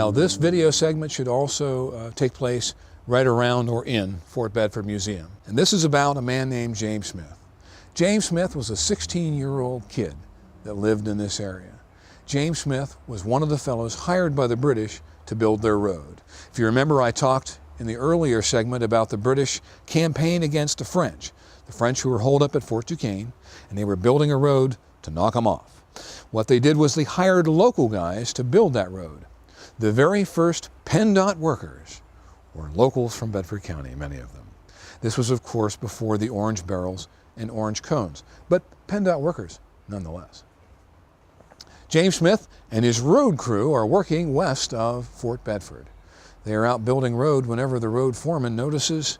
Now, this video segment should also take place right around or in Fort Bedford Museum. And this is about a man named James Smith. James Smith was a 16-year-old kid that lived in this area. James Smith was one of the fellows hired by the British to build their road. If you remember, I talked in the earlier segment about the British campaign against the French who were holed up at Fort Duquesne, and they were building a road to knock them off. What they did was they hired local guys to build that road. The very first PennDOT workers were locals from Bedford County, many of them. This was, of course, before the orange barrels and orange cones, but PennDOT workers nonetheless. James Smith and his road crew are working west of Fort Bedford. They are out building road whenever the road foreman notices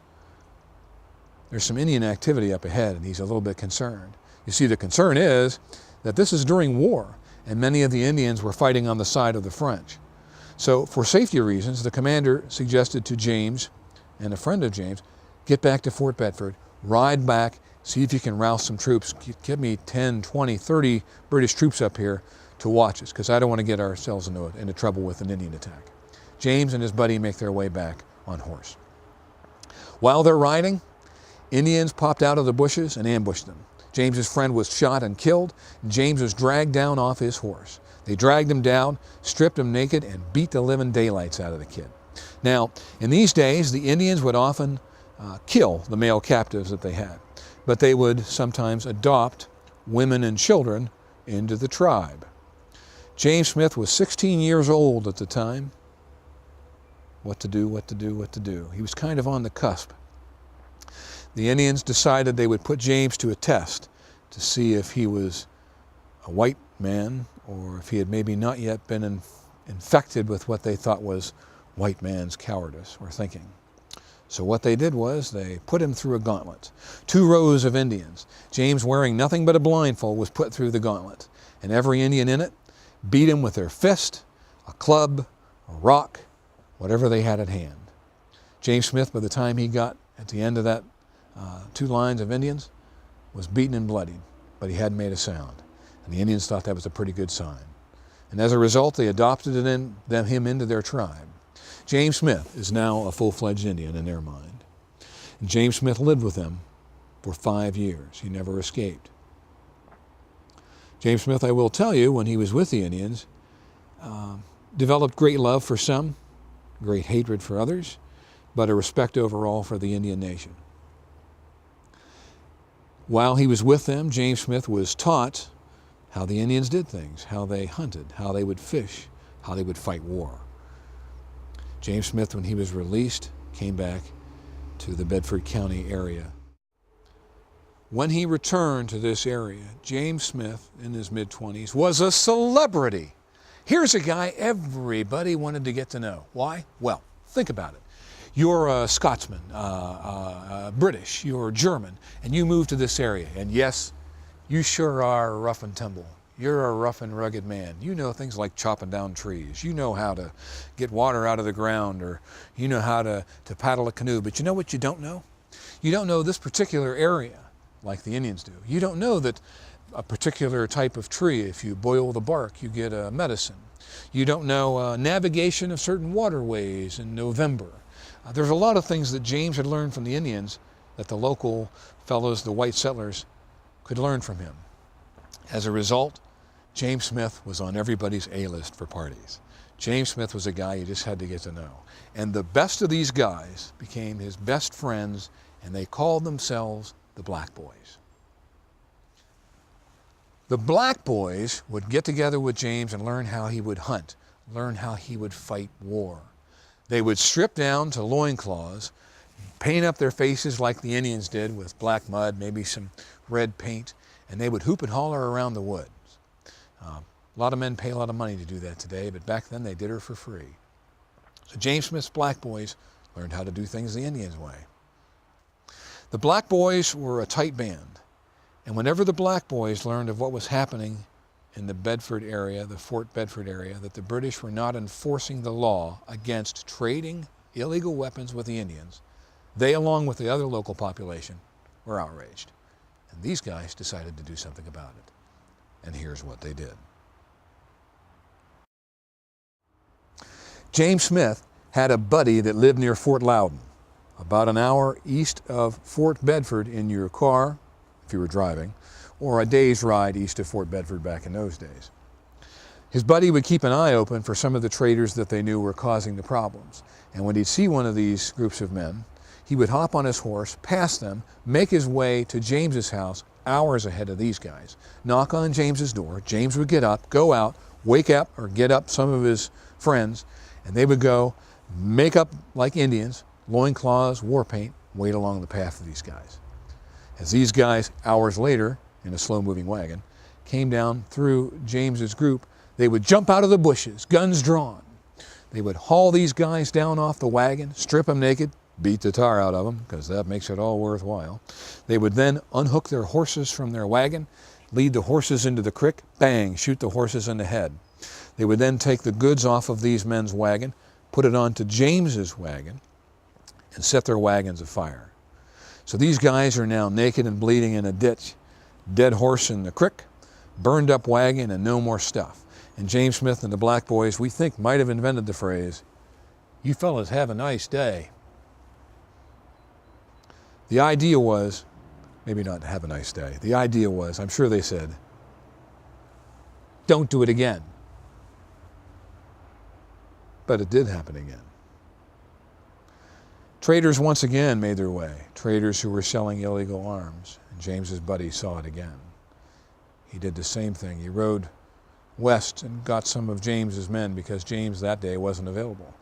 there's some Indian activity up ahead, and he's a little bit concerned. You see, the concern is that this is during war, and many of the Indians were fighting on the side of the French. So for safety reasons, the commander suggested to James and a friend of James, get back to Fort Bedford, ride back, see if you can rouse some troops. Give me 10, 20, 30 British troops up here to watch us, because I don't want to get ourselves into trouble with an Indian attack. James and his buddy make their way back on horse. While they're riding, Indians popped out of the bushes and ambushed them. James's friend was shot and killed. James was dragged down off his horse. They dragged him down, stripped him naked, and beat the living daylights out of the kid. Now, in these days, the Indians would often kill the male captives that they had, but they would sometimes adopt women and children into the tribe. James Smith was 16 years old at the time. What to do, what to do, what to do. He was kind of on the cusp. The Indians decided they would put James to a test to see if he was a white man or if he had maybe not yet been infected with what they thought was white man's cowardice or thinking. So what they did was they put him through a gauntlet. 2 rows of Indians. James, wearing nothing but a blindfold, was put through the gauntlet. And every Indian in it beat him with their fist, a club, a rock, whatever they had at hand. James Smith, by the time he got at the end of that 2 lines of Indians, was beaten and bloodied, but he hadn't made a sound. And the Indians thought that was a pretty good sign. And as a result, they adopted him into their tribe. James Smith is now a full-fledged Indian in their mind. And James Smith lived with them for 5 years. He never escaped. James Smith, I will tell you, when he was with the Indians, developed great love for some, great hatred for others, but a respect overall for the Indian nation. While he was with them, James Smith was taught how the Indians did things, how they hunted, how they would fish, how they would fight war. James Smith, when he was released, came back to the Bedford County area. When he returned to this area, James Smith, in his mid-20s, was a celebrity. Here's a guy everybody wanted to get to know. Why? Well, think about it. You're a Scotsman, British, you're German, and you move to this area. And yes, you sure are rough and tumble. You're a rough and rugged man. You know things like chopping down trees. You know how to get water out of the ground, or you know how to paddle a canoe. But you know what you don't know? You don't know this particular area like the Indians do. You don't know that a particular type of tree, if you boil the bark, you get a medicine. You don't know navigation of certain waterways in November. There's a lot of things that James had learned from the Indians that the local fellows, the white settlers, could learn from him. As a result, James Smith was on everybody's A-list for parties. James Smith was a guy you just had to get to know. And the best of these guys became his best friends, and they called themselves the Black Boys. The Black Boys would get together with James and learn how he would hunt, learn how he would fight war. They would strip down to loincloths, paint up their faces like the Indians did with black mud, maybe some red paint, and they would hoop and holler around the woods. A lot of men pay a lot of money to do that today, but back then they did her for free. So James Smith's Black Boys learned how to do things the Indians' way. The Black Boys were a tight band, and whenever the Black Boys learned of what was happening in the Bedford area, the Fort Bedford area, that the British were not enforcing the law against trading illegal weapons with the Indians, they, along with the other local population, were outraged. And these guys decided to do something about it. And here's what they did. James Smith had a buddy that lived near Fort Loudon, about an hour east of Fort Bedford in your car, if you were driving, or a day's ride east of Fort Bedford back in those days. His buddy would keep an eye open for some of the traders that they knew were causing the problems. And when he'd see one of these groups of men, he would hop on his horse, pass them, make his way to James's house hours ahead of these guys, knock on James's door. James would get up, go out, wake up or get up some of his friends, and they would go make up like Indians, loincloths, war paint, wait along the path of these guys. As these guys, hours later, in a slow-moving wagon, came down through James's group, they would jump out of the bushes, guns drawn. They would haul these guys down off the wagon, strip them naked, beat the tar out of them, because that makes it all worthwhile. They would then unhook their horses from their wagon, lead the horses into the creek, bang, shoot the horses in the head. They would then take the goods off of these men's wagon, put it onto James's wagon, and set their wagons afire. So these guys are now naked and bleeding in a ditch, dead horse in the creek, burned up wagon, and no more stuff. And James Smith and the Black Boys, we think, might have invented the phrase, "You fellas have a nice day." The idea was, maybe not have a nice day, the idea was, I'm sure they said, don't do it again. But it did happen again. Traders once again made their way, traders who were selling illegal arms, and James's buddy saw it again. He did the same thing. He rode west and got some of James's men because James that day wasn't available.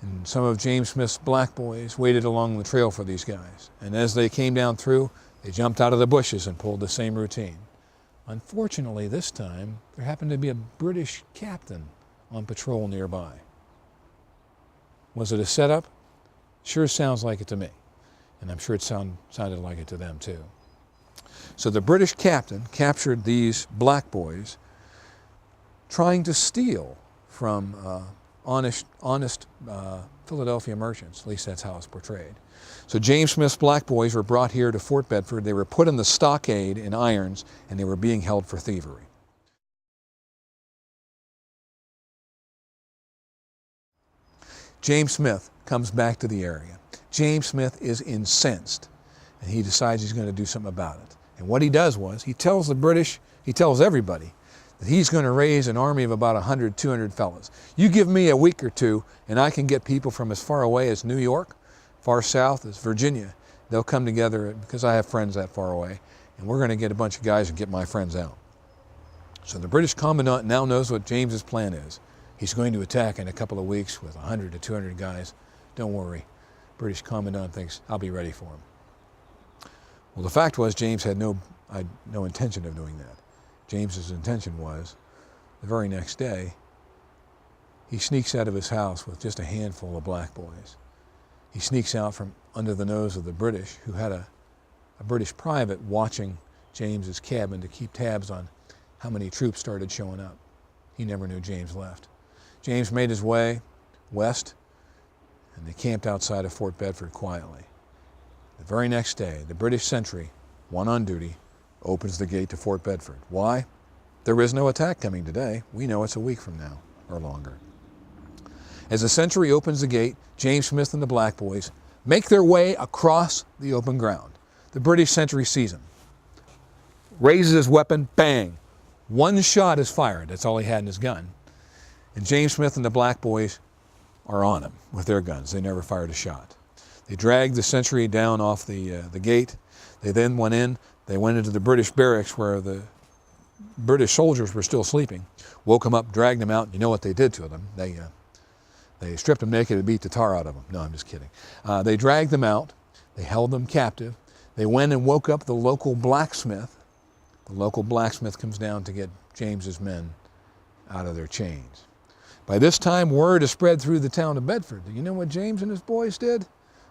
And some of James Smith's Black Boys waited along the trail for these guys. And as they came down through, they jumped out of the bushes and pulled the same routine. Unfortunately, this time, there happened to be a British captain on patrol nearby. Was it a setup? Sure sounds like it to me. And I'm sure it sounded like it to them too. So the British captain captured these Black Boys trying to steal from honest Philadelphia merchants. At least that's how it's portrayed. So James Smith's Black Boys were brought here to Fort Bedford. They were put in the stockade in irons, and they were being held for thievery. James Smith comes back to the area. James Smith is incensed, and he decides he's going to do something about it. And what he does was, he tells the British, he tells everybody, that he's going to raise an army of about 100, 200 fellas. You give me a week or two, and I can get people from as far away as New York, far south as Virginia. They'll come together, because I have friends that far away, and we're going to get a bunch of guys and get my friends out. So the British commandant now knows what James's plan is. He's going to attack in a couple of weeks with 100 to 200 guys. Don't worry. British commandant thinks, I'll be ready for him. Well, the fact was, James had no intention of doing that. James's intention was, the very next day, he sneaks out of his house with just a handful of Black Boys. He sneaks out from under the nose of the British, who had a British private watching James's cabin to keep tabs on how many troops started showing up. He never knew James left. James made his way west, and they camped outside of Fort Bedford quietly. The very next day, the British sentry, one on duty, opens the gate to Fort Bedford. Why? There is no attack coming today. We know it's a week from now or longer. As the sentry opens the gate, James Smith and the Black Boys make their way across the open ground. The British sentry sees him, raises his weapon, bang. One shot is fired. That's all he had in his gun. And James Smith and the Black Boys are on him with their guns. They never fired a shot. They dragged the sentry down off the gate. They then went in. They went into the British barracks where the British soldiers were still sleeping, woke them up, dragged them out. You know what they did to them? They stripped them naked and beat the tar out of them. No, I'm just kidding. They dragged them out. They held them captive. They went and woke up the local blacksmith. The local blacksmith comes down to get James's men out of their chains. By this time, word has spread through the town of Bedford. Do you know what James and his boys did?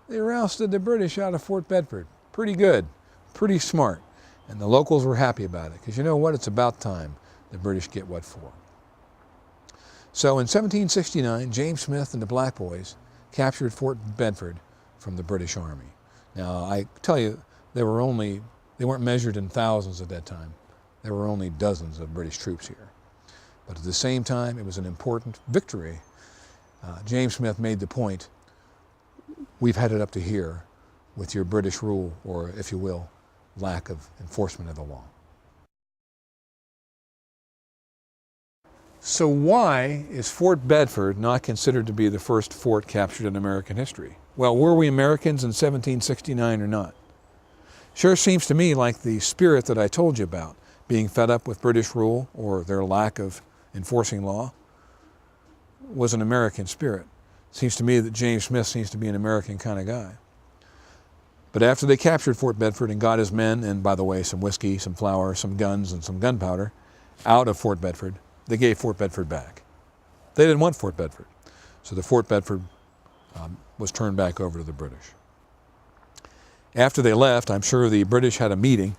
They rousted the British out of Fort Bedford. Pretty good, pretty smart. And the locals were happy about it, because you know what? It's about time the British get what for. So in 1769, James Smith and the Black Boys captured Fort Bedford from the British Army. Now, I tell you, they weren't measured in thousands at that time. There were only dozens of British troops here. But at the same time, it was an important victory James Smith made the point, we've had it up to here with your British rule, or if you will, lack of enforcement of the law. So why is Fort Bedford not considered to be the first fort captured in American history? Well, were we Americans in 1769 or not? Sure seems to me like the spirit that I told you about, being fed up with British rule or their lack of enforcing law, was an American spirit. Seems to me that James Smith seems to be an American kind of guy. But after they captured Fort Bedford and got his men, and by the way, some whiskey, some flour, some guns, and some gunpowder out of Fort Bedford, they gave Fort Bedford back. They didn't want Fort Bedford. So the Fort Bedford was turned back over to the British. After they left, I'm sure the British had a meeting,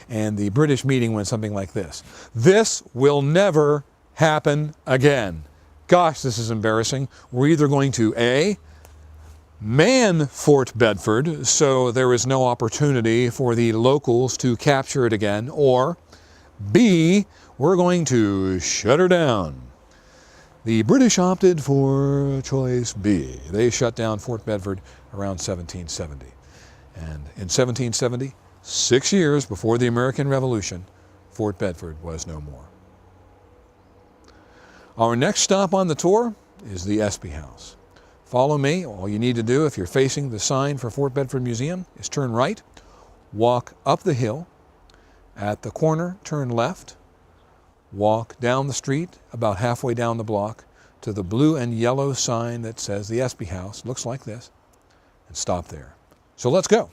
and the British meeting went something like this. This will never happen again. Gosh, this is embarrassing. We're either going to A, man Fort Bedford so there is no opportunity for the locals to capture it again, or B, we're going to shut her down. The British opted for choice B. They shut down Fort Bedford around 1770. And in 1770, 6 years before the American Revolution, Fort Bedford was no more. Our next stop on the tour is the Espy House. Follow me. All you need to do if you're facing the sign for Fort Bedford Museum is turn right, walk up the hill. At the corner, turn left, walk down the street about halfway down the block to the blue and yellow sign that says the Espy House, looks like this, and stop there. So let's go.